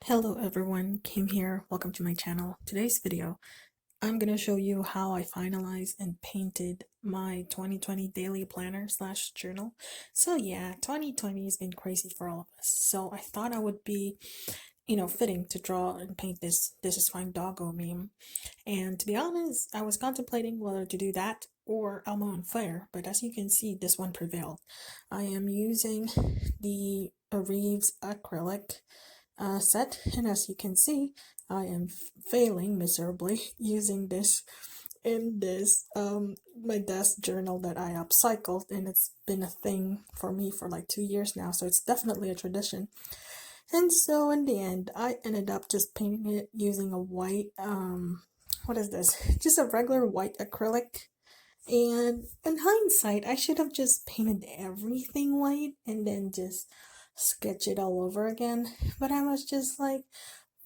Hello everyone, Kim here. Welcome to my channel. Today's video, I'm going to show you how I finalized and painted my 2020 daily planner slash journal. So yeah, 2020 has been crazy for all of us. So I thought I would be, fitting to draw and paint this is fine doggo meme. And to be honest, I was contemplating whether to do that or Elmo on Fire, but as you can see, this one prevailed. I am using the Reeves acrylic set, and as you can see, I am failing miserably using this in this my desk journal that I upcycled, and it's been a thing for me for like 2 years now, so it's definitely a tradition. And so in the end, I ended up just painting it using a white what is this, just a regular white acrylic. And in hindsight, I should have just painted everything white and then just sketch it all over again. But I was just like,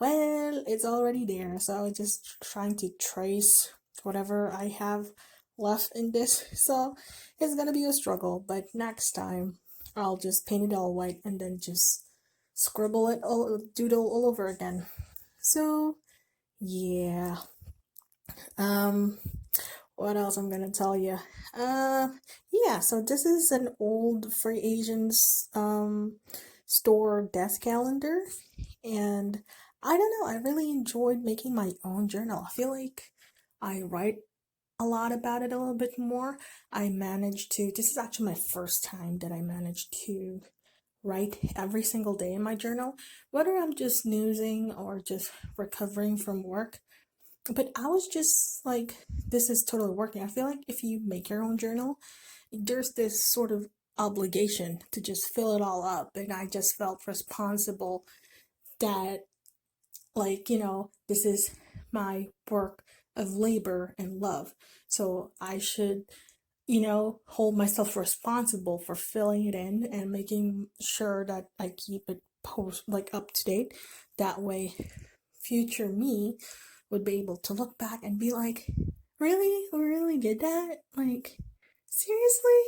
well, it's already there. So I was just trying to trace whatever I have left in this. So it's gonna be a struggle, but next time I'll just paint it all white and then just scribble it all, doodle all over again. So yeah. Um, what else I'm gonna tell you? Uh, yeah. So this is an old Free Asians store desk calendar, and I don't know. I really enjoyed making my own journal. I feel like I write a lot about it a little bit more. I managed to. This is actually my first time that I managed to write every single day in my journal, whether I'm just snoozing or just recovering from work. But I was just like, this is totally working. I feel like if you make your own journal, there's this sort of obligation to just fill it all up. And I just felt responsible that, like, this is my work of labor and love. So I should, hold myself responsible for filling it in and making sure that I keep it like up to date. That way, future me would be able to look back and be like, really? We really did that? Like, seriously?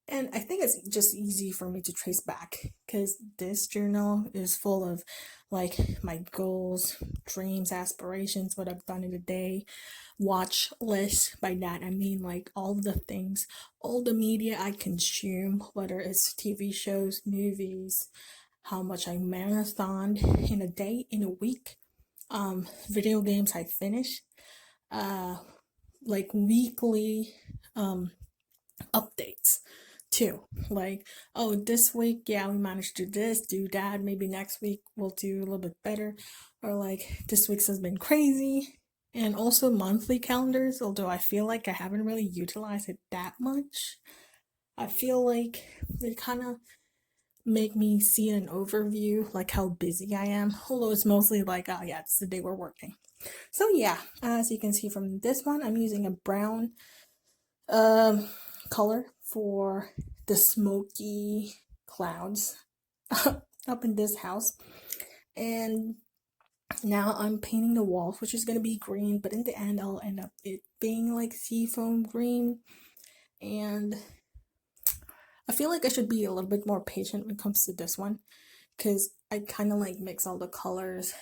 And I think it's just easy for me to trace back because this journal is full of like my goals, dreams, aspirations, what I've done in a day, watch list. By that, I mean like all the things, all the media I consume, whether it's TV shows, movies, how much I marathoned in a day, in a week, video games I finish, uh, like weekly updates too. Like, oh, this week, yeah, we managed to do this, do that. Maybe next week we'll do a little bit better. Or like, this week's has been crazy. And also monthly calendars, although I feel like I haven't really utilized it that much. I feel like they kind of make me see an overview, like how busy I am. Although it's mostly like, oh yeah, it's the day we're working. So yeah, as you can see from this one, I'm using a brown um, color for the smoky clouds up in this house. And now I'm painting the walls, which is going to be green, but in the end I'll end up it being like seafoam green. And I feel like I should be a little bit more patient when it comes to this one because I kind of like mix all the colors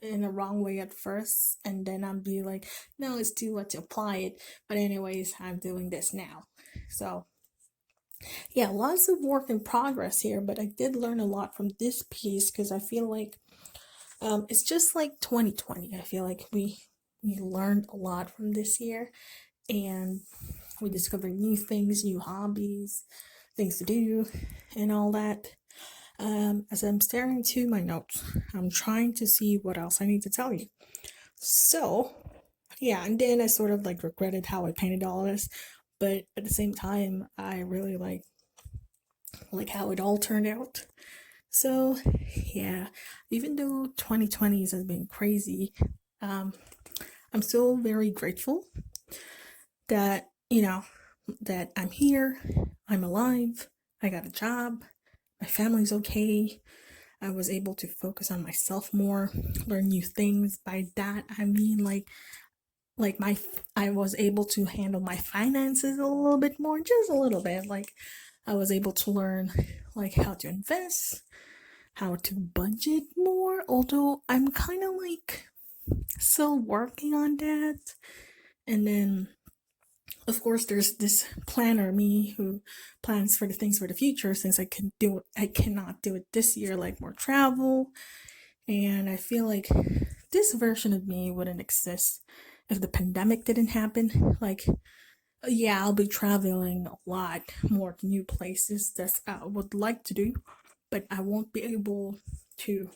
in the wrong way at first, and then I'll be like, no, it's too much to apply it. But anyways, I'm doing this now. So yeah, lots of work in progress here, but I did learn a lot from this piece because I feel like it's just like 2020. I feel like we learned a lot from this year, and we discovered new things, new hobbies, things to do, and all that. As I'm staring to my notes, I'm trying to see what else I need to tell you. So, yeah, and then I sort of like regretted how I painted all of this, but at the same time, I really like how it all turned out. So, yeah, even though 2020 has been crazy, um, I'm still very grateful that, that I'm here, I'm alive, I got a job, my family's okay. I was able to focus on myself more, learn new things. By that, I mean like my I was able to handle my finances a little bit more, just a little bit. Like I was able to learn like how to invest, how to budget more. although I'm kind of like still working on that. And then, of course, there's this planner me who plans for the things for the future, since I cannot do it this year, like more travel. And I feel like this version of me wouldn't exist if the pandemic didn't happen. Like, yeah, I'll be traveling a lot more new places that I would like to do, but I won't be able to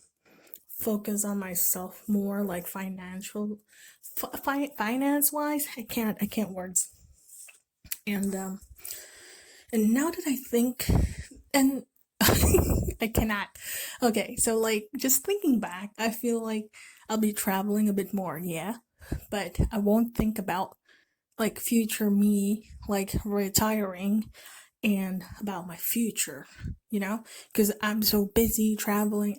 focus on myself more, like finance wise. I can't words. And now that I think, and I cannot. Okay, so like just thinking back, I feel like I'll be traveling a bit more, yeah, but I won't think about like future me, like retiring and about my future, because I'm so busy traveling,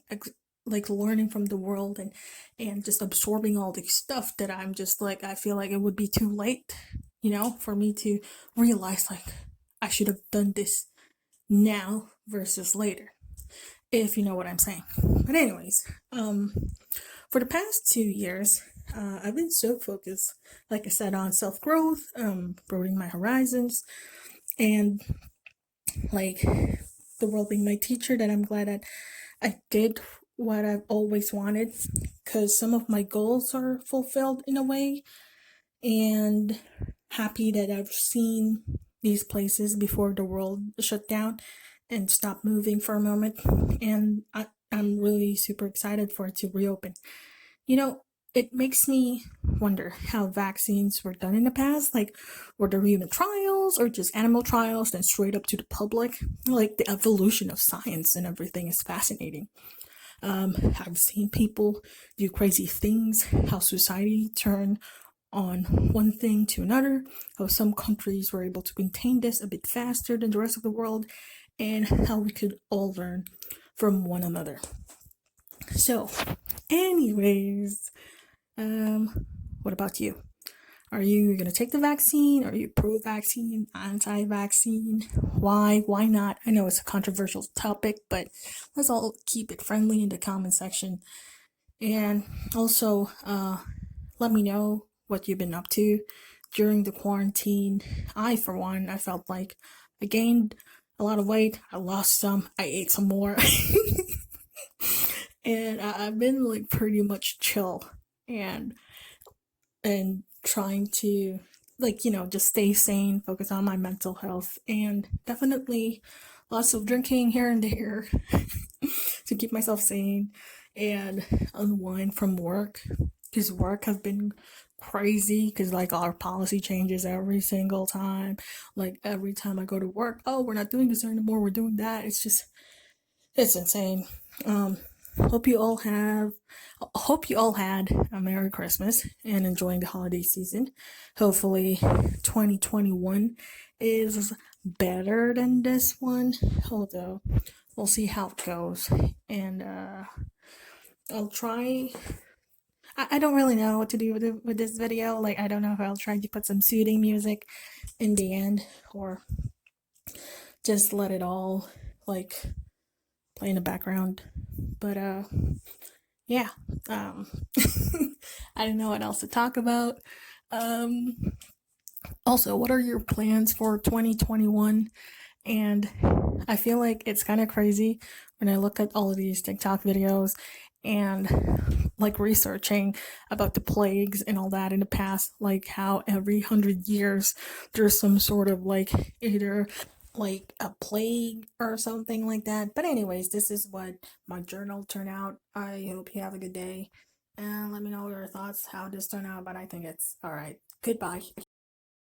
like learning from the world and just absorbing all the stuff that I'm just like, I feel like it would be too late, for me to realize like I should have done this now versus later, if you know what I'm saying. But anyways, for the past 2 years, I've been so focused, like I said, on self growth, broadening my horizons, and like the world being my teacher, that I'm glad that I did what I've always wanted, because some of my goals are fulfilled in a way, and happy that I've seen these places before the world shut down and stopped moving for a moment. And I'm really super excited for it to reopen. You know, it makes me wonder how vaccines were done in the past. Like, were there human trials or just animal trials, then straight up to the public? Like, the evolution of science and everything is fascinating. I've seen people do crazy things, how society turned on one thing to another, how some countries were able to contain this a bit faster than the rest of the world, and how we could all learn from one another. So, anyways, what about you? Are you gonna take the vaccine? Are you pro-vaccine, anti-vaccine? Why? Why not? I know it's a controversial topic, but let's all keep it friendly in the comment section. And also, let me know what you've been up to during the quarantine. For one, I felt like I gained a lot of weight. I lost some. I ate some more. And I've been like pretty much chill and trying to, like, just stay sane, focus on my mental health, and definitely lots of drinking here and there to keep myself sane and unwind from work, because work has been crazy, because like our policy changes every single time. Like every time I go to work, oh, we're not doing this anymore, we're doing that. It's insane. um hope you all have hope you all had a Merry Christmas and enjoying the holiday season. Hopefully 2021 is better than this one, although we'll see how it goes. And I'll try. I don't really know what to do with this video. Like, I don't know if I'll try to put some soothing music in the end, or just let it all like play in the background. But yeah. I don't know what else to talk about. Um Also, what are your plans for 2021? And I feel like it's kind of crazy when I look at all of these TikTok videos and like researching about the plagues and all that in the past, like how every 100 years there's some sort of like either like a plague or something like that. But anyways, this is what my journal turned out. I hope you have a good day, and let me know your thoughts how this turned out. But I think it's all right. Goodbye.